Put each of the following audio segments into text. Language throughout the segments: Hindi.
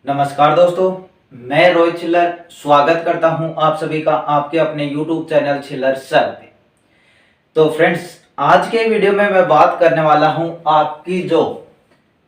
नमस्कार दोस्तों, मैं रोहित छिल्लर स्वागत करता हूं आप सभी का आपके अपने YouTube चैनल छिल्लर सर पे। तो फ्रेंड्स, आज के वीडियो में मैं बात करने वाला हूं आपकी जो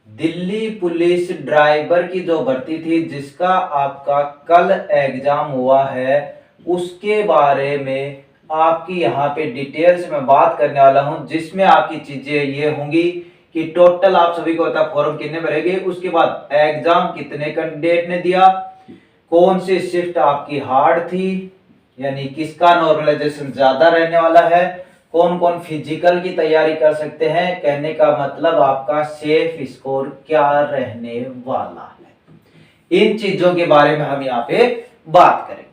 दिल्ली पुलिस ड्राइवर की जो भर्ती थी जिसका आपका कल एग्जाम हुआ है, उसके बारे में आपकी यहाँ पे डिटेल्स में बात करने वाला हूं, जिसमें आपकी चीजें ये होंगी कि टोटल आप सभी को पता फॉर्म कितने भरेंगे, उसके बाद एग्जाम कितने कैंडिडेट ने दिया, कौन सी शिफ्ट आपकी हार्ड थी, यानी किसका नॉर्मलाइजेशन ज्यादा रहने वाला है, कौन कौन फिजिकल की तैयारी कर सकते हैं, कहने का मतलब आपका सेफ स्कोर क्या रहने वाला है। इन चीजों के बारे में हम यहाँ पे बात करेंगे।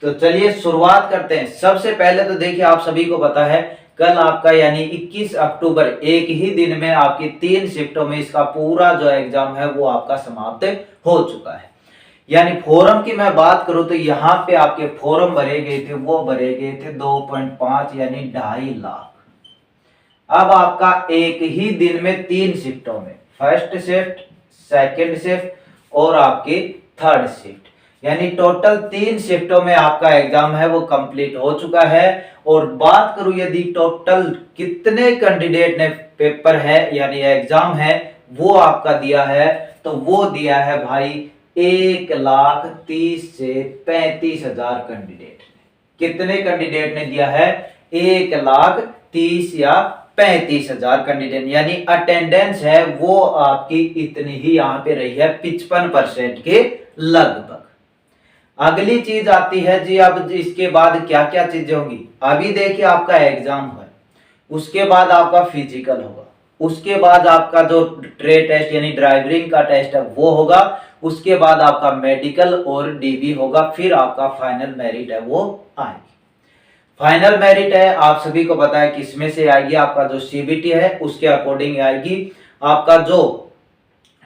तो चलिए शुरुआत करते हैं। सबसे पहले तो देखिए, आप सभी को पता है कल आपका यानी 21 अक्टूबर एक ही दिन में आपकी 3 शिफ्टों में इसका पूरा जो एग्जाम है वो आपका समाप्त हो चुका है। यानी फॉर्म की मैं बात करूं तो यहाँ पे आपके फॉर्म भरे गए थे, वो भरे गए थे 2.5 यानी 2.5 लाख। अब आपका एक ही दिन में 3 शिफ्टों में, फर्स्ट शिफ्ट, सेकंड शिफ्ट और आपकी थर्ड शिफ्ट, यानी टोटल 3 शिफ्टों में आपका एग्जाम है वो कंप्लीट हो चुका है। और बात करूं यदि टोटल कितने कैंडिडेट ने पेपर है यानी एग्जाम है वो आपका दिया है, तो वो दिया है भाई 1,30,000 से 35,000 कैंडिडेट। कितने कैंडिडेट ने दिया है? 1,30,000 या 35,000 कैंडिडेट, यानी अटेंडेंस है वो आपकी इतनी ही यहाँ पे रही है, 55% के लगभग। अगली चीज आती है जी, अब इसके बाद क्या क्या चीजें होंगी। अभी देखिए आपका एग्जाम है, उसके बाद आपका फिजिकल होगा, उसके बाद आपका जो ट्रेड टेस्ट यानी ड्राइविंग का टेस्ट है वो होगा, उसके बाद आपका मेडिकल और डीवी होगा, फिर आपका फाइनल मेरिट है वो आएगी। फाइनल मेरिट है आप सभी को पता है किसमें से आएगी, आपका जो सीबीटी है उसके अकॉर्डिंग आएगी। आपका जो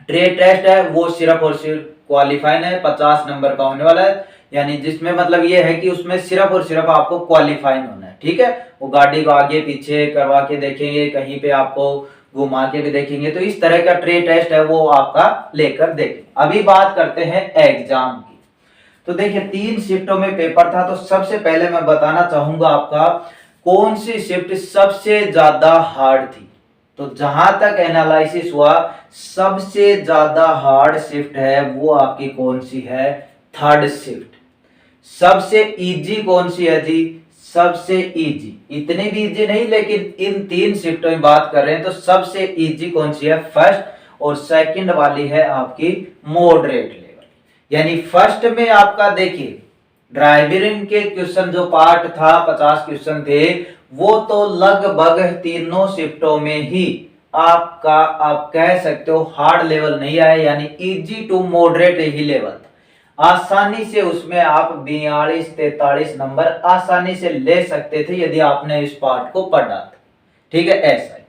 ट्रेड टेस्ट है वो सिर्फ और सिर्फ क्वालिफाइड है, 50 नंबर का होने वाला है, यानी जिसमें मतलब ये है कि उसमें सिर्फ और सिर्फ आपको क्वालिफाइड होना है। ठीक है, वो गाड़ी को आगे पीछे करवा के देखेंगे, कहीं पे आपको घुमा के भी देखेंगे, तो इस तरह का ट्रेड टेस्ट है वो आपका लेकर देखेंगे। अभी बात करते हैं एग्जाम की। तो देखिए 3 शिफ्टों में पेपर था, तो सबसे पहले मैं बताना चाहूंगा आपका कौन सी शिफ्ट सबसे ज्यादा हार्ड थी। तो जहां तक एनालिसिस हुआ, सबसे ज्यादा हार्ड शिफ्ट है वो आपकी कौन सी है? Third shift. सबसे इजी कौन सी है जी? सबसे इजी, इतनी भी इजी नहीं, लेकिन इन 3 शिफ्टों में बात कर रहे हैं तो सबसे इजी कौन सी है? फर्स्ट, और सेकंड वाली है आपकी मॉडरेट लेवल। यानी फर्स्ट में आपका देखिए ड्राइविंग के क्वेश्चन जो पार्ट था 50 क्वेश्चन थे, वो तो लगभग तीनों शिफ्टों में ही आपका आप कह सकते हो हार्ड लेवल नहीं आया, यानी इजी टू मॉडरेट ही लेवल। आसानी से उसमें आप 42-43 नंबर आसानी से ले सकते थे यदि आपने इस पार्ट को पढ़ा था। ठीक है, ऐसा ही।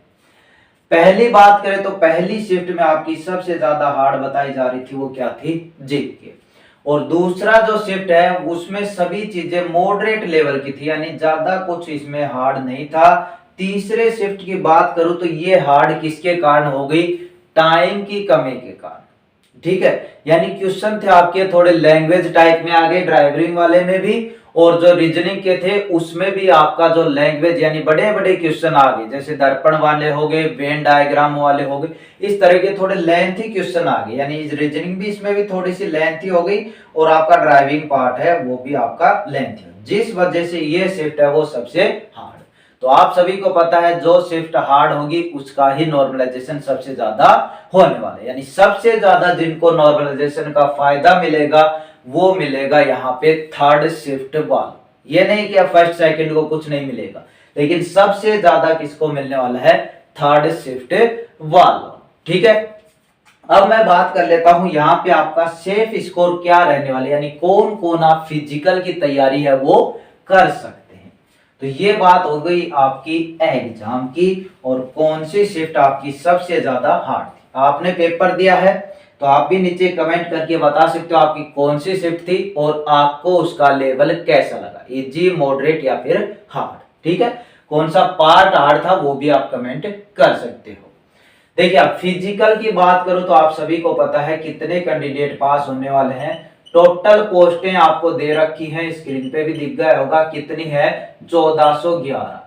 पहली बात करें तो पहली शिफ्ट में आपकी सबसे ज्यादा हार्ड बताई जा रही थी वो क्या थी? जीके। और दूसरा जो शिफ्ट है उसमें सभी चीजें मॉडरेट लेवल की थी, यानी ज्यादा कुछ इसमें हार्ड नहीं था। तीसरे शिफ्ट की बात करूं तो ये हार्ड किसके कारण हो गई? टाइम की कमी के कारण। ठीक है, यानी क्वेश्चन थे आपके थोड़े लैंग्वेज टाइप में आ गए ड्राइविंग वाले में भी, और जो रीजनिंग के थे उसमें भी आपका जो लैंग्वेज यानी बड़े बड़े क्वेश्चन आ गए, जैसे दर्पण वाले हो गए, वेन डायग्राम वाले हो गए, इस तरह के थोड़े लेंथी क्वेश्चन आ गए, यानी रीजनिंग भी इसमें भी थोड़ी सी लेंथी हो गई, और आपका ड्राइविंग पार्ट है वो भी आपका लेंथी, जिस वजह से ये शिफ्ट है वो सबसे हार्ड। तो आप सभी को पता है जो शिफ्ट हार्ड होगी उसका ही नॉर्मलाइजेशन सबसे ज्यादा होने वाला है, यानी सबसे ज्यादा जिनको नॉर्मलाइजेशन का फायदा मिलेगा वो मिलेगा यहाँ पे थर्ड शिफ्ट वाला। ये नहीं कि फर्स्ट सेकंड को कुछ नहीं मिलेगा, लेकिन सबसे ज्यादा किसको मिलने वाला है? थर्ड शिफ्ट वाला। ठीक है, अब मैं बात कर लेता हूं यहाँ पे आपका सेफ स्कोर क्या रहने वाला है, यानी कौन कौन आप फिजिकल की तैयारी है वो कर सकते हैं। तो ये बात हो गई आपकी एग्जाम की, और कौन सी शिफ्ट आपकी सबसे ज्यादा हार्ड थी। आपने पेपर दिया है तो आप भी नीचे कमेंट करके बता सकते हो आपकी कौन सी शिफ्ट थी और आपको उसका लेवल कैसा लगा, इजी, मॉडरेट या फिर हार्ड। ठीक है, कौन सा पार्ट हार्ड था वो भी आप कमेंट कर सकते हो। देखिए अब फिजिकल की बात करूं तो आप सभी को पता है कितने कैंडिडेट पास होने वाले हैं। टोटल पोस्टें आपको दे रखी हैं, स्क्रीन पे भी दिख गया होगा कितनी है, 1411।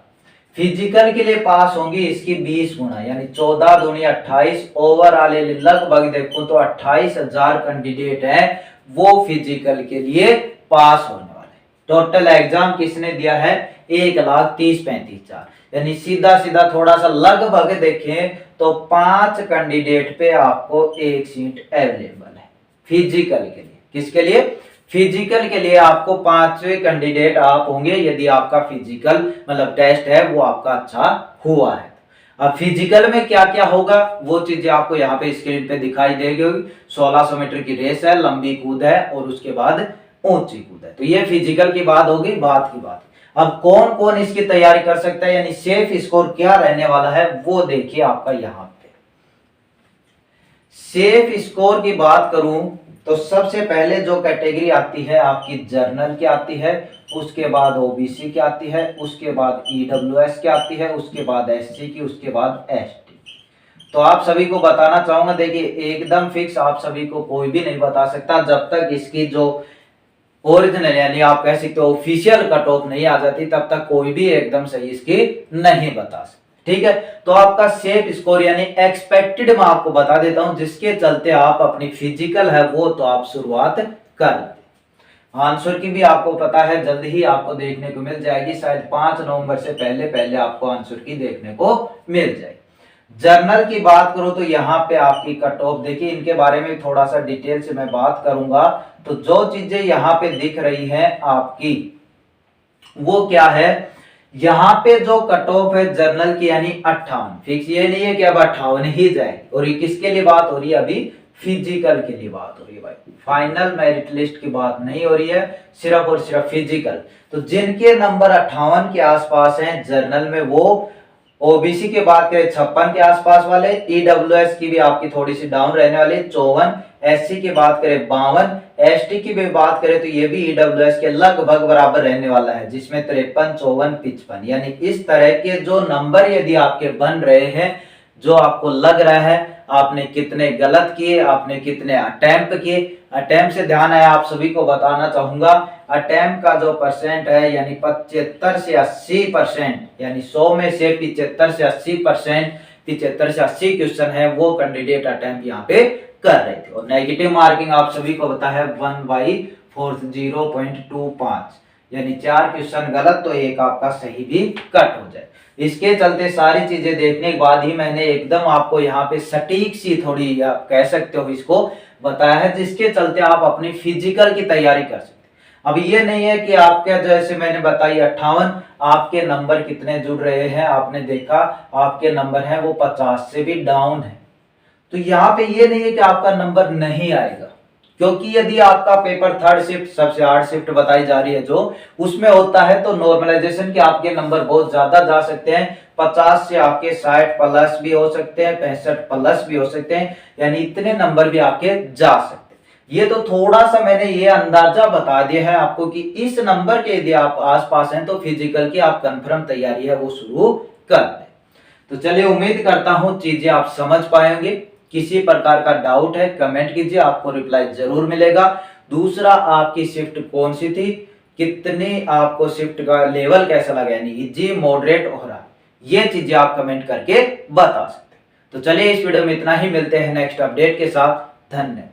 फिजिकल के लिए पास होंगी इसकी 20 गुना, यानी 14 दूनी 28। ओवरऑल लगभग देखो तो 28,000 कैंडिडेट हैं वो फिजिकल के लिए पास होने वाले। टोटल एग्जाम किसने दिया है, 1,30,35,000, यानी सीधा सीधा थोड़ा सा लगभग देखें तो 5 कैंडिडेट पे आपको एक सीट अवेलेबल है फिजिकल के लिए। किसके लिए, फिजिकल के लिए आपको 5वें कैंडिडेट आप होंगे यदि आपका फिजिकल मतलब टेस्ट है वो आपका अच्छा हुआ है। अब फिजिकल में क्या क्या होगा वो चीजें आपको यहाँ पे स्क्रीन पे दिखाई देगी। 1600 मीटर की रेस है, लंबी कूद है और उसके बाद ऊंची कूद है। तो ये फिजिकल की बात होगी, बात की बात। अब कौन कौन इसकी तैयारी कर सकता है, यानी सेफ स्कोर क्या रहने वाला है वो देखिए आपका यहाँ पे। सेफ स्कोर की बात करूं तो सबसे पहले जो कैटेगरी आती है आपकी जर्नल की आती है, उसके बाद ओबीसी की आती है, उसके बाद ईडब्ल्यूएस की आती है, उसके बाद एससी की, उसके बाद एसटी। तो आप सभी को बताना चाहूंगा, देखिए एकदम फिक्स आप सभी को कोई भी नहीं बता सकता जब तक इसकी जो ओरिजिनल यानी आप कह सकते हो ऑफिशियल कट ऑफ नहीं आ जाती तब तक कोई भी एकदम सही इसकी नहीं बता सकता। ठीक है, तो आपका सेफ स्कोर यानी एक्सपेक्टेड मैं आपको बता देता हूं जिसके चलते आप अपनी फिजिकल है वो तो आप शुरुआत कर। आंसर की भी आपको पता है जल्द ही आपको देखने को मिल जाएगी, शायद 5 नवंबर से पहले पहले आपको आंसर की देखने को मिल जाएगी। जर्नल की बात करूं तो यहाँ पे आपकी कट ऑफ देखिए, इनके बारे में थोड़ा सा डिटेल से मैं बात करूंगा। तो जो चीजें यहाँ पे दिख रही हैं आपकी वो क्या है, यहाँ पे जो कट ऑफ है जर्नल की यानी 58 फिक्स, ये नहीं है कि अब 58 ही जाएगी। और ये किसके लिए बात हो रही है, अभी फिजिकल के लिए बात हो रही है भाई, फाइनल मेरिट लिस्ट की बात नहीं हो रही है, सिर्फ और सिर्फ फिजिकल। तो जिनके नंबर 58 के आसपास हैं जर्नल में वो, ओबीसी की बात करें 56 के आसपास वाले, ईडब्ल्यूएस की भी आपकी थोड़ी सी डाउन रहने वाली 54, एससी की बात करें 52, एसटी की भी बात करें तो ये भी ईडब्ल्यूएस के लगभग बराबर रहने वाला है जिसमें 53, 54, 55। यानी इस तरह के जो नंबर यदि आपके बन रहे हैं, जो आपको लग रहा है आपने कितने गलत किए, आपने कितने अटेम्प्ट किए। अटेम्प्ट से ध्यान है आप सभी को बताना चाहूंगा, अटेम्प्ट का जो परसेंट है यानी 75 से 80%, यानी 100 में से 75 से 80%, 75 से 80 क्वेश्चन है वो कैंडिडेट अटेम्प्ट यहाँ पे कर रहे थे। और नेगेटिव मार्किंग आप सभी को पता है 1/40.25, यानी 4 क्वेश्चन गलत तो एक आपका सही भी कट हो जाए। इसके चलते सारी चीजें देखने के बाद ही मैंने एकदम आपको यहाँ पे सटीक सी थोड़ी आप कह सकते हो इसको बताया है, जिसके चलते आप अपनी फिजिकल की तैयारी कर सकते। अब ये नहीं है कि आपके जैसे मैंने बताई 58, आपके नंबर कितने जुड़ रहे हैं, आपने देखा आपके नंबर हैं वो 50 से भी डाउन है। तो यहाँ पे ये नहीं है कि आपका नंबर नहीं आएगा, क्योंकि यदि आपका पेपर थर्ड शिफ्ट सबसे हार्ड शिफ्ट बताई जा रही है जो उसमें होता है तो नॉर्मलाइजेशन के आपके नंबर बहुत ज्यादा जा सकते हैं, 50 से आपके 60 प्लस भी हो सकते हैं, 65 प्लस भी हो सकते हैं, यानी इतने नंबर भी आपके जा सकते हैं। ये तो थोड़ा सा मैंने ये अंदाजा बता दिया है आपको कि इस नंबर के यदि आप आसपास हैं तो फिजिकल की आप कंफर्म तैयारी है वो शुरू कर दें। तो चलिए उम्मीद करता हूं चीजें आप समझ पाएंगे। किसी प्रकार का डाउट है कमेंट कीजिए, आपको रिप्लाई जरूर मिलेगा। दूसरा, आपकी शिफ्ट कौन सी थी, कितनी आपको शिफ्ट का लेवल कैसा लगा, यानी इजी मॉडरेट हो रहा, ये चीजें आप कमेंट करके बता सकते हैं। तो चलिए इस वीडियो में इतना ही, मिलते हैं नेक्स्ट अपडेट के साथ। धन्यवाद।